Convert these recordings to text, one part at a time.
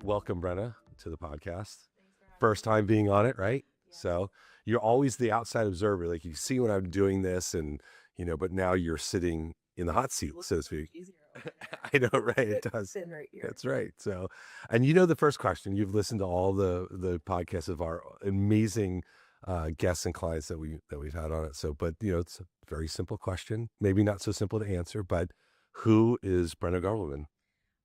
welcome Brenna to the podcast. First time being on it, right? So you're always the outside observer. Like you see when I'm doing this and, but now you're sitting in the hot seat, so to speak. I know, right? It does. Right here. That's right. So, and the first question, you've listened to all the podcasts of our amazing guests and clients that we've had on it. So, but it's a very simple question, maybe not so simple to answer, but who is Brenna Garbelman?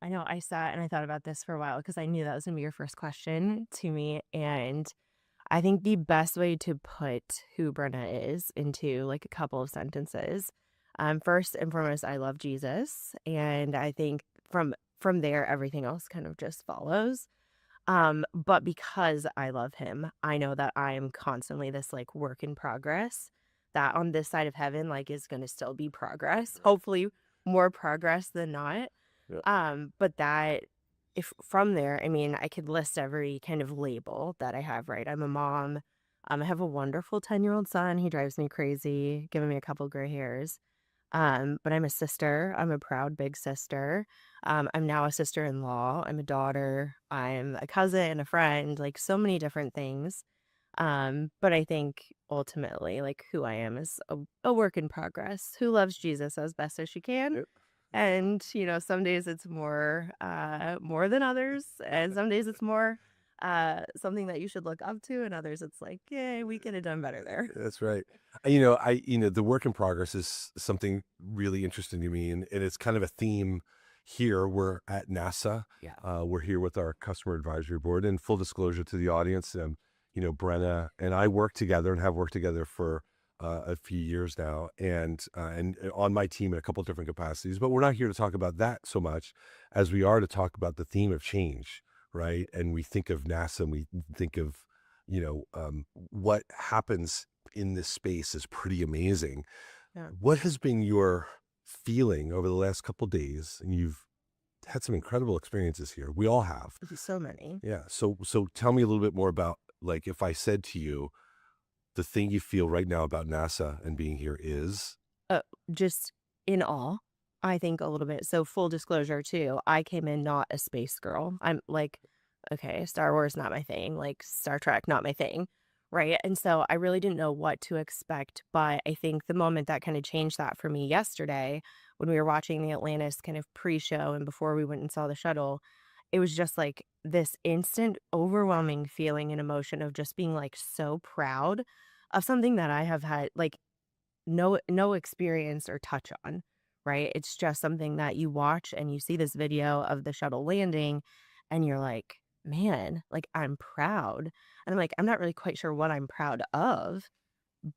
I know I sat and I thought about this for a while because I knew that was going to be your first question to me. And I think the best way to put who Brenna is into like a couple of sentences. First and foremost, I love Jesus. And I think from there, everything else kind of just follows. But because I love him, I know that I am constantly this like work in progress that on this side of heaven, like is going to still be progress, hopefully more progress than not. Yeah. But that if from there, I mean, I could list every kind of label that I have, right? I'm a mom. I have a wonderful 10-year-old son. He drives me crazy, giving me a couple gray hairs. But I'm a sister. I'm a proud big sister. I'm now a sister-in-law. I'm a daughter. I'm a cousin, a friend, like so many different things. But I think ultimately, like who I am is a work in progress who loves Jesus as best as she can. Yep. And, some days it's more than others, and some days it's more something that you should look up to, and others it's like, yeah, we could have done better there. That's right. The work in progress is something really interesting to me, and it's kind of a theme here. We're at NASA. Yeah. We're here with our customer advisory board, and full disclosure to the audience, Brenna and I work together and have worked together for a few years now, and on my team in a couple of different capacities. But we're not here to talk about that so much as we are to talk about the theme of change, right? And we think of NASA, and we think of what happens in this space is pretty amazing. Yeah. What has been your feeling over the last couple of days? And you've had some incredible experiences here. We all have. So many. Yeah. So tell me a little bit more about, like, if I said to you, the thing you feel right now about NASA and being here is Just in awe, I think a little bit. So full disclosure too, I came in not a space girl. I'm like, okay, Star Wars not my thing, like Star Trek not my thing, right? And so I really didn't know what to expect, but I think the moment that kind of changed that for me yesterday when we were watching the Atlantis kind of pre-show and before we went and saw the shuttle, it was just like this instant overwhelming feeling and emotion of just being like so proud of something that I have had like no experience or touch on, right? It's just something that you watch and you see this video of the shuttle landing and you're like, "Man, like, I'm proud." And I'm like, I'm not really quite sure what I'm proud of,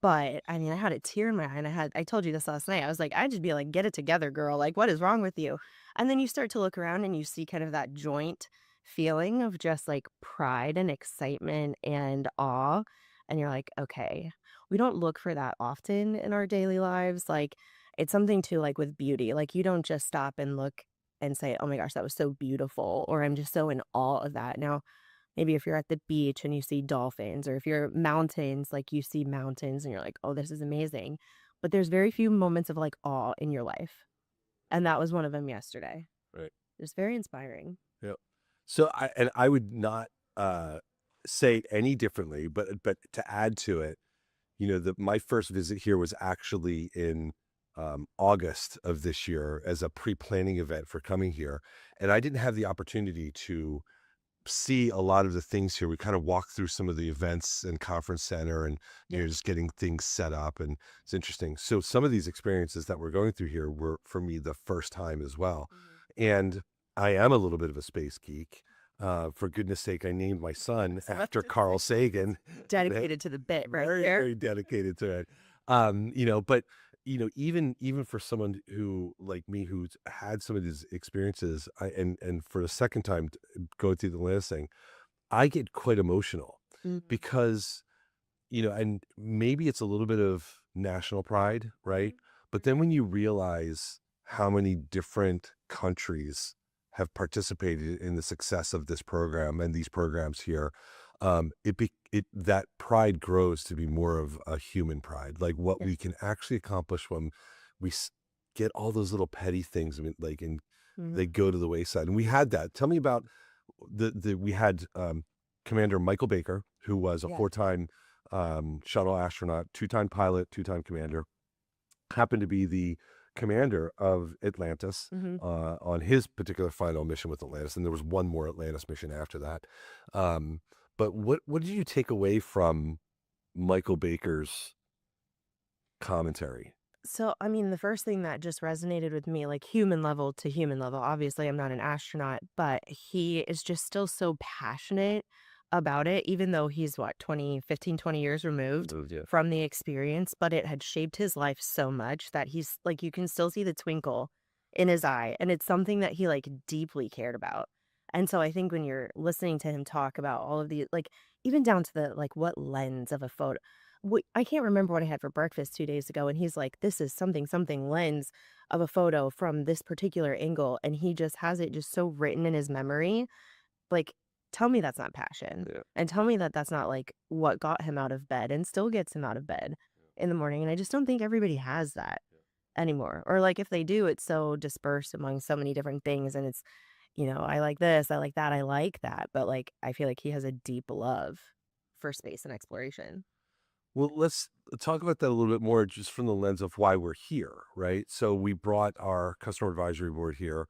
but, I mean, I had a tear in my eye, and I told you this last night. I was like, "I'd just be like, 'Get it together, girl. Like, what is wrong with you?'" And then you start to look around and you see kind of that joint feeling of just, like, pride and excitement and awe, and you're like, "Okay." We don't look for that often in our daily lives, like, it's something too, like, with beauty, like, you don't just stop and look and say, "Oh my gosh, that was so beautiful," or, "I'm just so in awe of that." Now, maybe if you're at the beach and you see dolphins, or if you're mountains, like, you see mountains and you're like, "Oh, this is amazing." But there's very few moments of, like, awe in your life, and that was one of them yesterday. right. It's very inspiring. Yep. So I would not say it any differently, but to add to it, my first visit here was actually in August of this year as a pre-planning event for coming here. And I didn't have the opportunity to see a lot of the things here. We kind of walked through some of the events and conference center and, Yeah. just getting things set up. And it's interesting. So some of these experiences that we're going through here were for me the first time as well. Mhm. And I am a little bit of a space geek. For goodness sake, I named my son So after Carl Sagan. dedicated to the bit right Very, there. very dedicated to it. But even for someone who like me who's had some of these experiences, and for the second time going through the last thing, I get quite emotional Mhm. because and maybe it's a little bit of national pride, right? Mhm. But For then sure. when you realize how many different countries have participated in the success of this program and these programs here, that pride grows to be more of a human pride, like what Yeah. we can actually accomplish when we get all those little petty things, I mean, like, and they Mhm. go to the wayside. And we had that. Tell me about we had Commander Michael Baker, who was a Yeah. 4-time shuttle astronaut, 2-time pilot, 2-time commander, happened to be the commander of Atlantis Mhm. on his particular final mission with Atlantis, and there was one more Atlantis mission after that. Um, but what did you take away from Michael Baker's commentary? So, I mean, the first thing that just resonated with me, like human level to human level, obviously, I'm not an astronaut, but he is just still so passionate about it, even though he's what, 20, 15, 20 years removed Moved you. from the experience. But it had shaped his life so much that he's like, you can still see the twinkle in his eye. And it's something that he like deeply cared about. And so I think when you're listening to him talk about all of the, like, even down to the, like, what lens of a photo, I can't remember what I had for breakfast 2 days ago, and he's like, "This is something something lens of a photo from this particular angle," and he just has it just so written in his memory. Like, tell me that's not passion, Yeah. and tell me that that's not, like, what got him out of bed and still gets him out of bed in the morning, and I just don't think everybody has that anymore, or, like, if they do, it's so dispersed among so many different things, and it's, I like this, I like that, I like that, but, like, I feel like he has a deep love for space and exploration. Well, let's talk about that a little bit more just from the lens of why we're here, right? So we brought our customer advisory board here,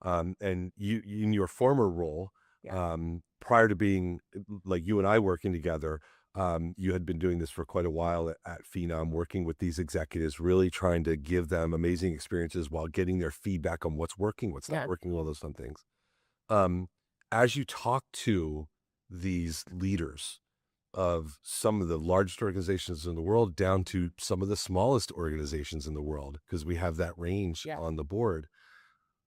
and you in your former role, Yeah. prior to being like you and I working together, you had been doing this for quite a while at Phenom, working with these executives, really trying to give them amazing experiences while getting their feedback on what's working, what's not Yeah. working, all those fun things. Um, as you talk to these leaders of some of the largest organizations in the world down to some of the smallest organizations in the world, because we have that range Yeah. on the board.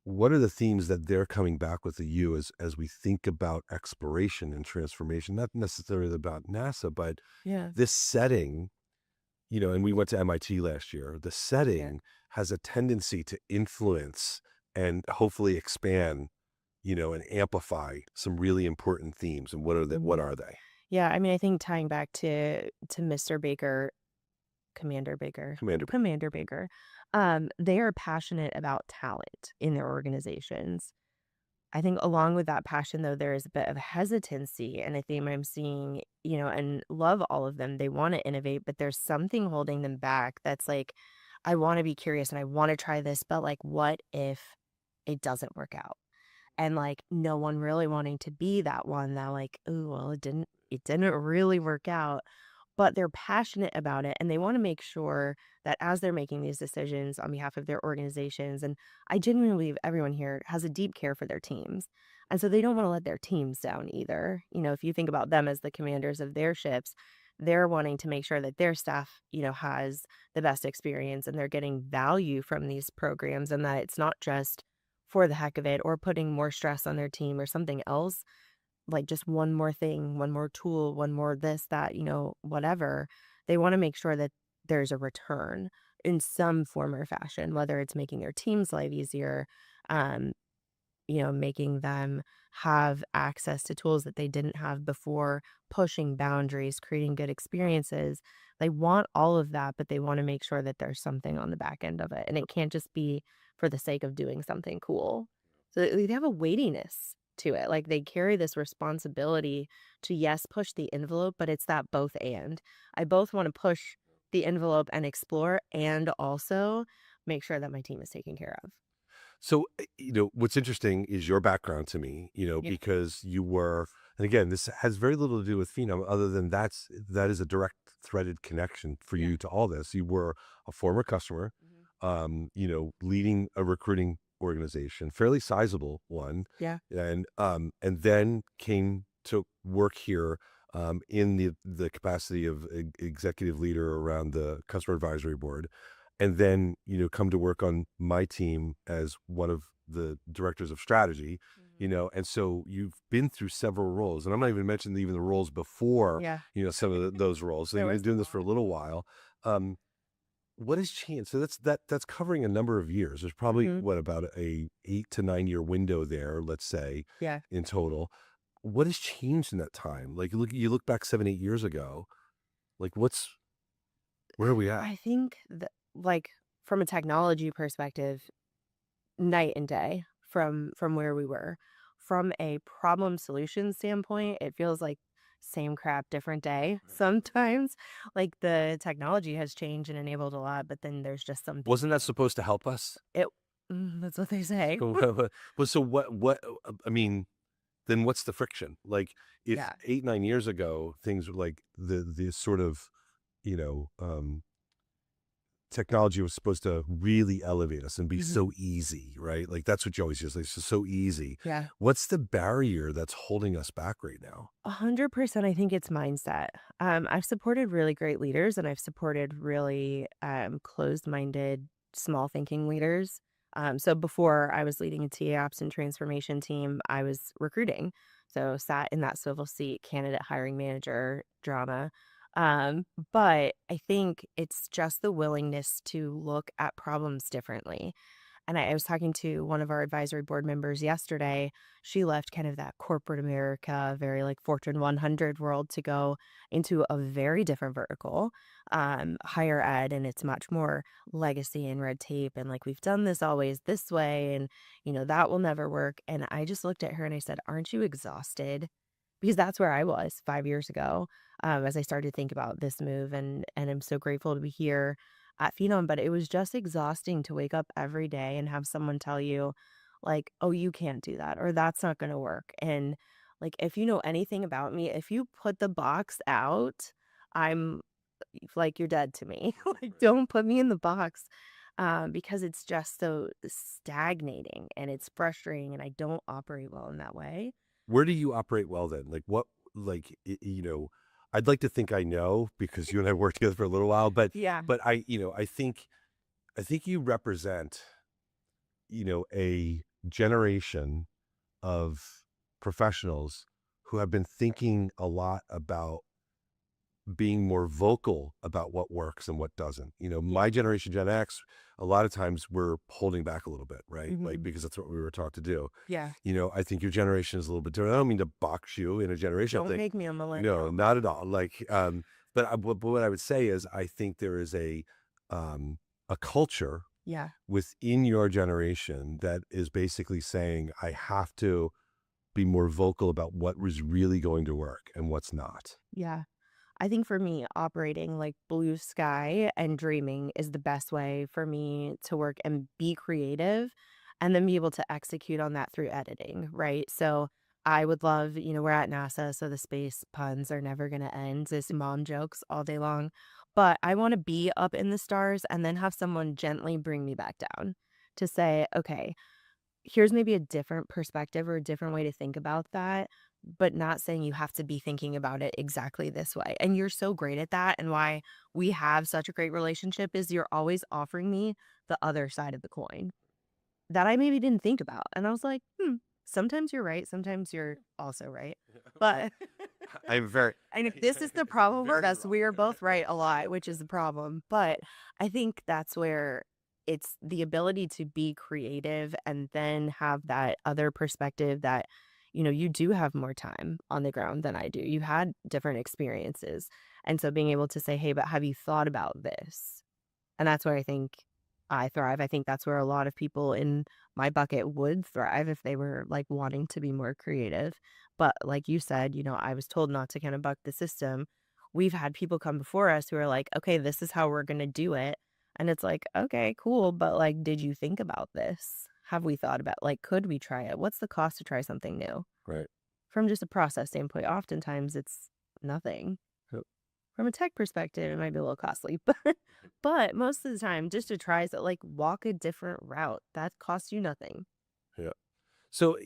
What are the themes that they're coming back with to you as we think about exploration and transformation? Not necessarily about NASA, but Yeah. this setting, and we went to MIT last year. The Yeah. setting has a tendency to influence and hopefully expand, and amplify some really important themes. And what Mhm. are they? Yeah, I mean, I think tying back to Mr. Baker, Commander Baker, Commander. Commander Baker, they are passionate about talent in their organizations. I think along with that passion, though, there is a bit of hesitancy, and a theme I'm seeing, and love all of them. They want to innovate, but there's something holding them back that's like, I want to be curious and I want to try this, but like, what if it doesn't work out? And, like, no one really wanting to be that one that, like, "Ooh, well, it didn't really work out," but they're passionate about it, and they wanna make sure that as they're making these decisions on behalf of their organizations, and I genuinely believe everyone here has a deep care for their teams, and so they don't wanna let their teams down either. If you think about them as the commanders of their ships, they're wanting to make sure that their staff, has the best experience and they're getting value from these programs, and that it's not just for the heck of it or putting more stress on their team or something else, like just one more thing, one more tool, one more this, that, whatever. They want to make sure that there's a return in some form or fashion, whether it's making their team's life easier, um, making them have access to tools that they didn't have before, pushing boundaries, creating good experiences. They want all of that, but they want to make sure that there's something on the back end of it. And it can't just be for the sake of doing something cool. So they have a weightiness to it. Like they carry this responsibility to, yes, push the envelope, but it's that both and. I both want to push the envelope and explore and also make sure that my team is taken care of. So, what's interesting is your background to me, Yeah. because you were, and again, this has very little to do with Phenom, other than that is a direct threaded connection for Yeah. you to all this. You were a former customer, Mhm. leading a recruiting organization, fairly sizable one, Yeah. and then came to work here in the capacity of executive leader around the customer advisory board, and then come to work on my team as one of the directors of strategy, Mhm. and so you've been through several roles, and I'm not even mentioning even the roles before, Yeah. some of those roles. So There you've been was a doing this for a lot. little while. What has changed? So that's covering a number of years. There's probably Mhm. what, about a 8 to 9 year window there, let's say, Yeah. in total. What has changed in that time? Like, you look back 7, 8 years ago, like, where are we at? I think that, like, from a technology perspective, night and day from where we were. from a problem solution standpoint, it feels like same crap, different day sometimes. Like the technology has changed and enabled a lot, but then there's just some Wasn't that supposed to help us? it that's what they say. Well, so what, I mean, then what's the friction? Like, if Yeah. 8, 9 years ago, things were like the sort of, you know, technology was supposed to really elevate us and be Mhm. so easy, right? Like, that's what you always use, like, it's just so easy. Yeah. What's the barrier that's holding us back right now? 100% I think it's mindset. I've supported really great leaders and I've supported really closed-minded, small thinking leaders. So before I was leading a TA ops and transformation team, I was recruiting. So sat in that swivel seat, candidate hiring manager drama. But I think it's just the willingness to look at problems differently. And I was talking to one of our advisory board members yesterday. She left kind of that corporate America, very like Fortune 100 world to go into a very different vertical, higher ed. And it's much more legacy and red tape. And like, we've done this always this way. And, that will never work. And I just looked at her and I said, aren't you exhausted? Because that's where I was 5 years ago, as I started to think about this move, and I'm so grateful to be here at Phenom, but it was just exhausting to wake up every day and have someone tell you, like, "Oh, you can't do that," or "That's not gonna work," and, like, if you know anything about me, if you put the box out, I'm like, "You're dead to me." Like, don't put me in the box, because it's just so stagnating, and it's frustrating, and I don't operate well in that way. Where do you operate well then? Like, what, like, I'd like to think I know because you and I worked together for a little while, but Yeah. I think you represent, a generation of professionals who have been thinking a lot about being more vocal about what works and what doesn't. Yeah. My generation, Gen X, a lot of times we're holding back a little bit, right? Like, Mhm. because that's what we were taught to do. Yeah. I think your generation is a little bit different. I don't mean to box you in a generation. I Don't think, make me a no, millennial. not at all. Like, but what I would say is, I think there is a culture Yeah. within your generation that is basically saying, I have to be more vocal about what was really going to work and what's not. Yeah. I think for me, operating like blue sky and dreaming is the best way for me to work and be creative and then be able to execute on that through editing, right? So I would love, we're at NASA, so the space puns are never going to end. This mom jokes all day long. But I want to be up in the stars and then have someone gently bring me back down to say, okay, here's maybe a different perspective or a different way to think about that, but not saying you have to be thinking about it exactly this way. And you're so great at that. And why we have such a great relationship is you're always offering me the other side of the coin that I maybe didn't think about. And I was like, sometimes you're right. Sometimes you're also right. But I'm very, and if this is the problem with very us, wrong. we are both right a lot, which is the problem. But I think that's where it's the ability to be creative and then have that other perspective that, you do have more time on the ground than I do. You had different experiences. And so being able to say, hey, but have you thought about this? And that's where I think I thrive. I think that's where a lot of people in my bucket would thrive if they were like wanting to be more creative. But like you said, I was told not to kind of buck the system. We've had people come before us who are like, okay, this is how we're going to do it. And it's like, okay, cool. But like, did you think about this? Have we thought about like, could we try it? What's the cost to try something new? Right. From just a process standpoint, oftentimes it's nothing. Yep. From a tech perspective, it might be a little costly, but most of the time, just to try so like, walk a different route, that costs you nothing. Yeah. So,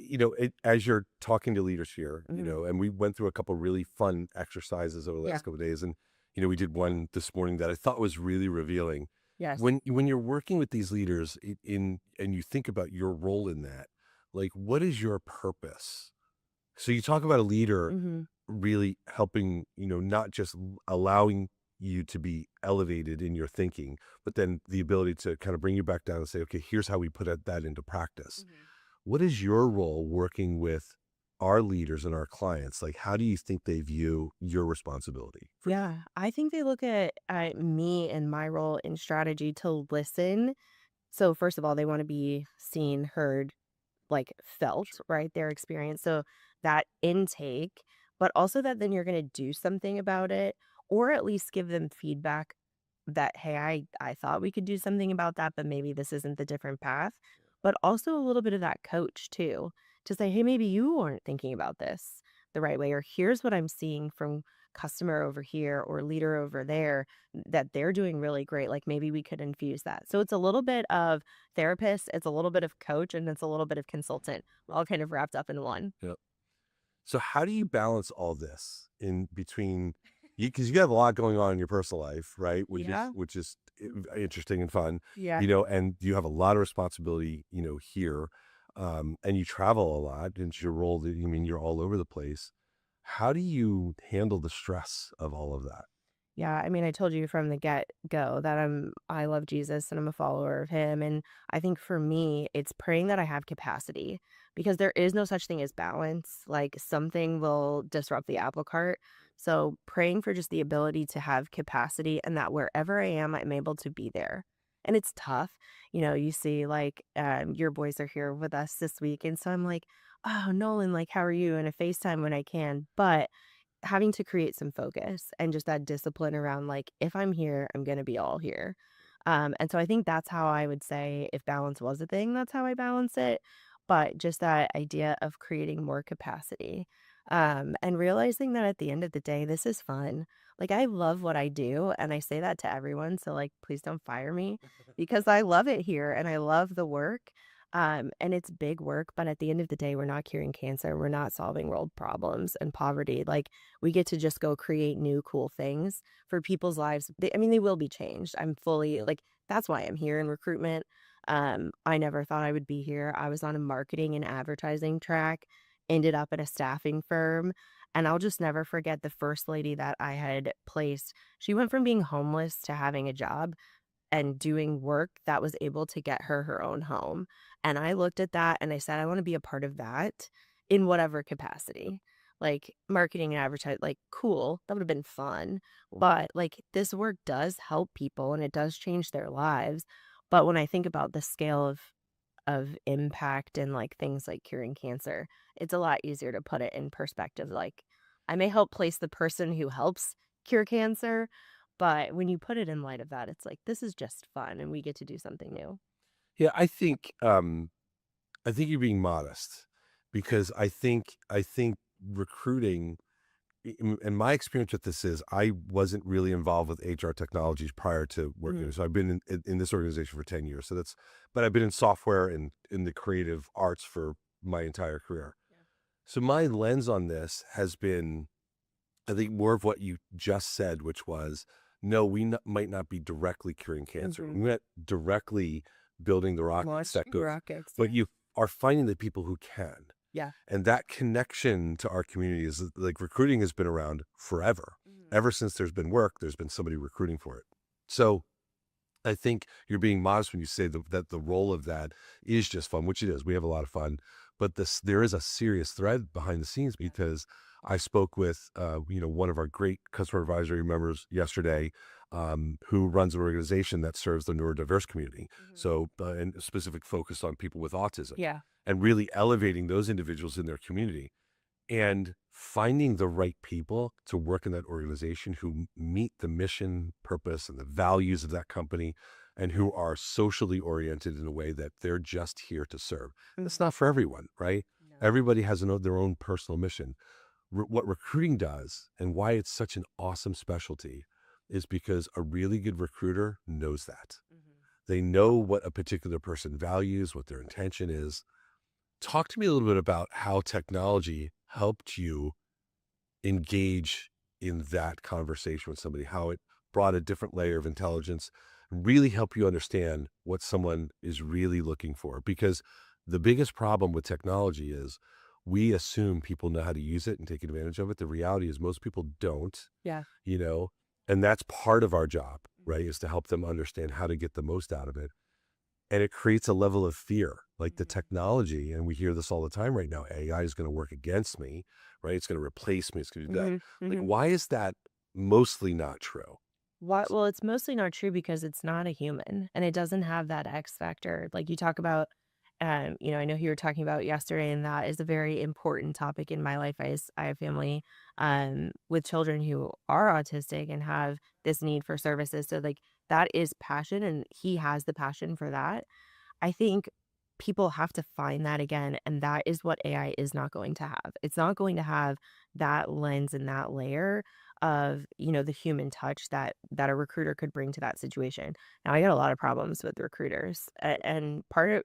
as you're talking to leaders here, Mhm. and we went through a couple really fun exercises over the Yeah. last couple of days, and we did one this morning that I thought was really revealing. Yes. When you're working with these leaders and you think about your role in that, like, what is your purpose? So you talk about a leader Mhm. really helping, not just allowing you to be elevated in your thinking, but then the ability to kind of bring you back down and say, okay, here's how we put that into practice. Mhm. What is your role working with our leaders and our clients? Like, how do you think they view your responsibility for that? Yeah, I think they look at me and my role in strategy to listen. So first of all, they wanna be seen, heard, like felt, right? Their experience. So that intake, but also that then you're going to do something about it or at least give them feedback that, hey, I thought we could do something about that, but maybe this isn't the different path. But also a little bit of that coach too, to say, hey, maybe you aren't thinking about this the right way, or here's what I'm seeing from customer over here or leader over there that they're doing really great. Like maybe we could infuse that. So it's a little bit of therapist, it's a little bit of coach, and it's a little bit of consultant, all kind of wrapped up in one. Yeah. So how do you balance all this in between you because you have a lot going on in your personal life, right? Yeah. Which is interesting and fun, Yeah. and you have a lot of responsibility, here, and you travel a lot. And your role, you're all over the place. How do you handle the stress of all of that? Yeah, I mean, I told you from the get go that I love Jesus and I'm a follower of him. And I think for me, it's praying that I have capacity because there is no such thing as balance. Like something will disrupt the apple cart. So praying for just the ability to have capacity and that wherever I am, I'm able to be there. And it's tough. You see like your boys are here with us this week. And so I'm like, oh, Nolan, like, how are you? And a FaceTime when I can. But having to create some focus and just that discipline around like if I'm here, I'm going to be all here. And so I think that's how I would say if balance was a thing, that's how I balance it. But just that idea of creating more capacity and realizing that at the end of the day, this is fun. Like I love what I do. And I say that to everyone. So like, please don't fire me because I love it here and I love the work. And it's big work, but at the end of the day, we're not curing cancer. We're not solving world problems and poverty. Like we get to just go create new cool things for people's lives. I mean, they will be changed. I'm fully like, that's why I'm here in recruitment. I never thought I would be here. I was on a marketing and advertising track, ended up at a staffing firm. And I'll just never forget the first lady that I had placed. She went from being homeless to having a job and doing work that was able to get her her own home. And I looked at that and I said, I want to be a part of that in whatever capacity. Like marketing and advertising, like cool, that would have been fun. But like this work does help people and it does change their lives. But when I think about the scale of impact and like things like curing cancer, it's a lot easier to put it in perspective. Like I may help place the person who helps cure cancer, but when you put it in light of that, it's like this is just fun and we get to do something new. Yeah, I think you're being modest because I think recruiting and my experience with this is I wasn't really involved with HR technologies prior to working. Mhm. So I've been in this organization for 10 years. But I've been in software and in the creative arts for my entire career. Yeah. So my lens on this has been, I think, more of what you just said, which was, no, might not be directly curing cancer. Mhm. We're not directly building the rockets Launch that go, rockets, but yeah. you are finding the people who can. Yeah. And that connection to our community is like recruiting has been around forever. Mhm. Ever since there's been work, there's been somebody recruiting for it. So I think you're being modest when you say that the role of that is just fun, which it is. We have a lot of fun, but there is a serious thread behind the scenes Yeah. because I spoke with one of our great customer advisory members yesterday, who runs an organization that serves the neurodiverse community. Mhm. So and a specific focus on people with autism, Yeah. and really elevating those individuals in their community and finding the right people to work in that organization who meet the mission, purpose, and the values of that company and who are socially oriented in a way that they're just here to serve. That's Mhm. not for everyone, right? No. Everybody has their own personal mission. What recruiting does and why it's such an awesome specialty is because a really good recruiter knows that. Mhm. They know what a particular person values, what their intention is. Talk to me a little bit about how technology helped you engage in that conversation with somebody, how it brought a different layer of intelligence, really help you understand what someone is really looking for. Because the biggest problem with technology is we assume people know how to use it and take advantage of it. The reality is most people don't, Yeah. you know, and that's part of our job, right? Mhm. Is to help them understand how to get the most out of it. And it creates a level of fear, like the Mhm. technology, and we hear this all the time right now, AI is gonna work against me, right? It's gonna replace me, it's gonna do that. Mhm. Like, Mhm. why is that mostly not true? What well, it's mostly not true because it's not a human and it doesn't have that X factor. Like you talk about I know you were talking about yesterday, and that is a very important topic in my life. I have family with children who are autistic and have this need for services. So, like, that is passion, and he has the passion for that. I think people have to find that again, and that is what AI is not going to have. It's not going to have that lens and that layer of, the human touch that a recruiter could bring to that situation. Now, I got a lot of problems with recruiters, and part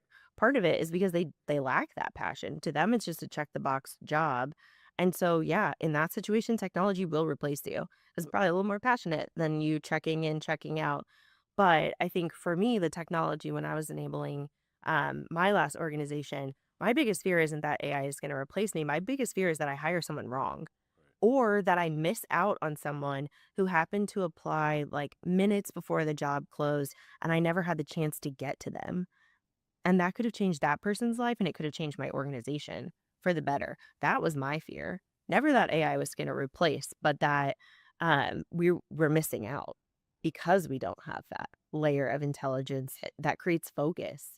of it is because they lack that passion. To them, it's just a check the box job. And so, yeah, in that situation, technology will replace you. It's probably a little more passionate than you checking in, checking out. But I think for me, the technology when I was enabling my last organization, my biggest fear isn't that AI is going to replace me. My biggest fear is that I hire someone wrong or that I miss out on someone who happened to apply like minutes before the job closed and I never had the chance to get to them. And that could have changed that person's life and it could have changed my organization for the better. That was my fear. Never that AI was going to replace, but that we're missing out because we don't have that layer of intelligence that creates focus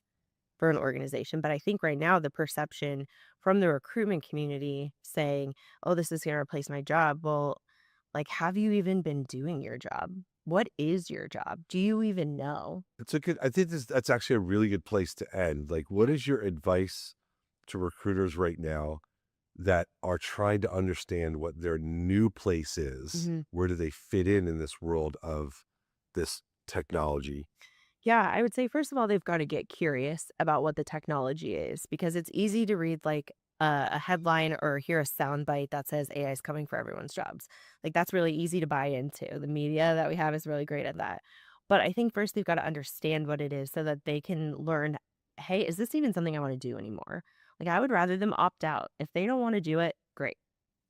for an organization. But I think right now the perception from the recruitment community saying, "Oh, this is going to replace my job." Well, like, have you even been doing your job? What is your job? Do you even know? It's a good I think that's actually a really good place to end. Like, what is your advice to recruiters right now that are trying to understand what their new place is? Mhm. Where do they fit in this world of this technology? Yeah, I would say first of all, they've got to get curious about what the technology is because it's easy to read like a headline or hear a soundbite that says AI is coming for everyone's jobs. Like that's really easy to buy into. The media that we have is really great at that. But I think first they've got to understand what it is so that they can learn, hey, is this even something I want to do anymore? Like I would rather them opt out. If they don't want to do it, great.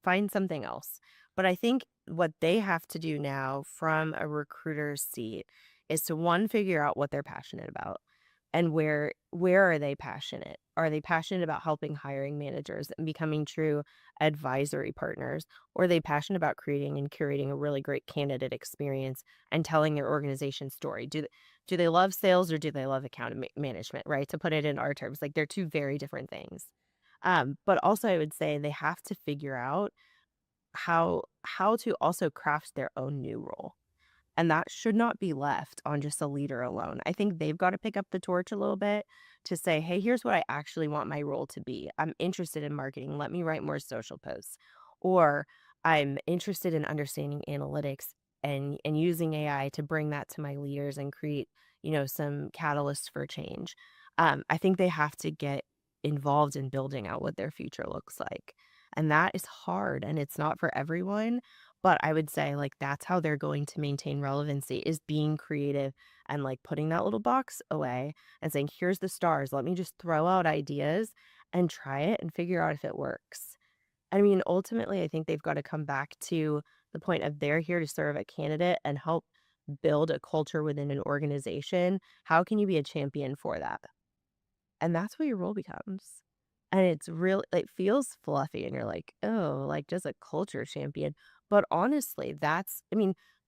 Find something else. But I think what they have to do now from a recruiter's seat is to one, figure out what they're passionate about and where are they passionate? Are they passionate about helping hiring managers and becoming true advisory partners? Or are they passionate about creating and curating a really great candidate experience and telling their organization story? Do they love sales or do they love management, right? To put it in our terms, like they're two very different things. But also I would say they have to figure out how to also craft their own new role. And that should not be left on just a leader alone. I think they've got to pick up the torch a little bit to say, hey, here's what I actually want my role to be. I'm interested in marketing. Let me write more social posts. Or I'm interested in understanding analytics and using AI to bring that to my leaders and create, some catalysts for change. I think they have to get involved in building out what their future looks like. And that is hard and it's not for everyone. But I would say, like, that's how they're going to maintain relevancy is being creative and, like, putting that little box away and saying, "Here's the stars. Let me just throw out ideas and try it and figure out if it works." I mean, ultimately, I think they've gotta come back to the point of they're here to serve a candidate and help build a culture within an organization. How can you be a champion for that? And that's what your role becomes. And it's real it feels fluffy and you're like, "Oh, like, just a culture champion." But honestly,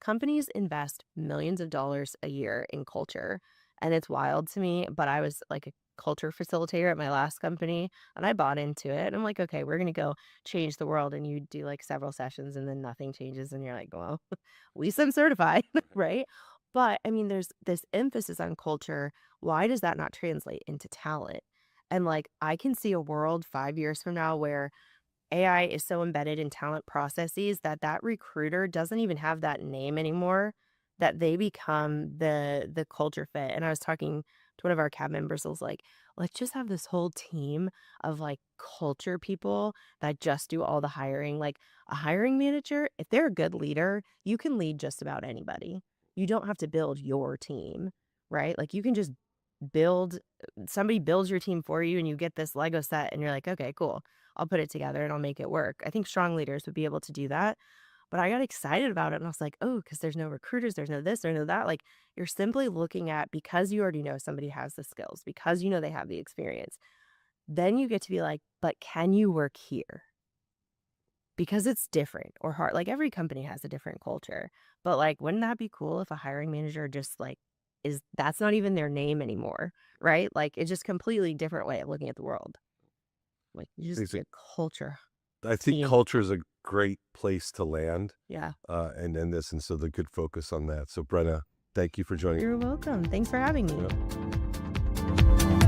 companies invest millions of dollars a year in culture, and it's wild to me, but I was, like, a culture facilitator at my last company, and I bought into it, and I'm like, "Okay, we're gonna go change the world," and you do, like, several sessions, and then nothing changes, and you're like, "Well, at least I'm certified," right? But, I mean, there's this emphasis on culture. Why does that not translate into talent? And, like, I can see a world 5 years from now where AI is so embedded in talent processes that that recruiter doesn't even have that name anymore, that they become the culture fit. And I was talking to one of our cab members, I was like, "Let's just have this whole team of, like, culture people that just do all the hiring." Like, a hiring manager, if they're a good leader, you can lead just about anybody. You don't have to build your team, right? Like, you can just build somebody builds your team for you and you get this Lego set and you're like, "Okay, cool. I'll put it together and I'll make it work." I think strong leaders would be able to do that. But I got excited about it and I was like, "Oh, because there's no recruiters, there's no this, there's no that." Like you're simply looking at because you already know somebody has the skills, because you know they have the experience, then you get to be like, but can you work here? Because it's different or hard. Like every company has a different culture. But like, wouldn't that be cool if a hiring manager just like that's not even their name anymore, right? Like, it's just completely different way of looking at the world. Like, you just Basic get culture I think team. culture is a great place to land, Yeah. and end this, and so the good focus on that. So Brenna, thank you for joining. You're welcome. Thanks for having me. Yep.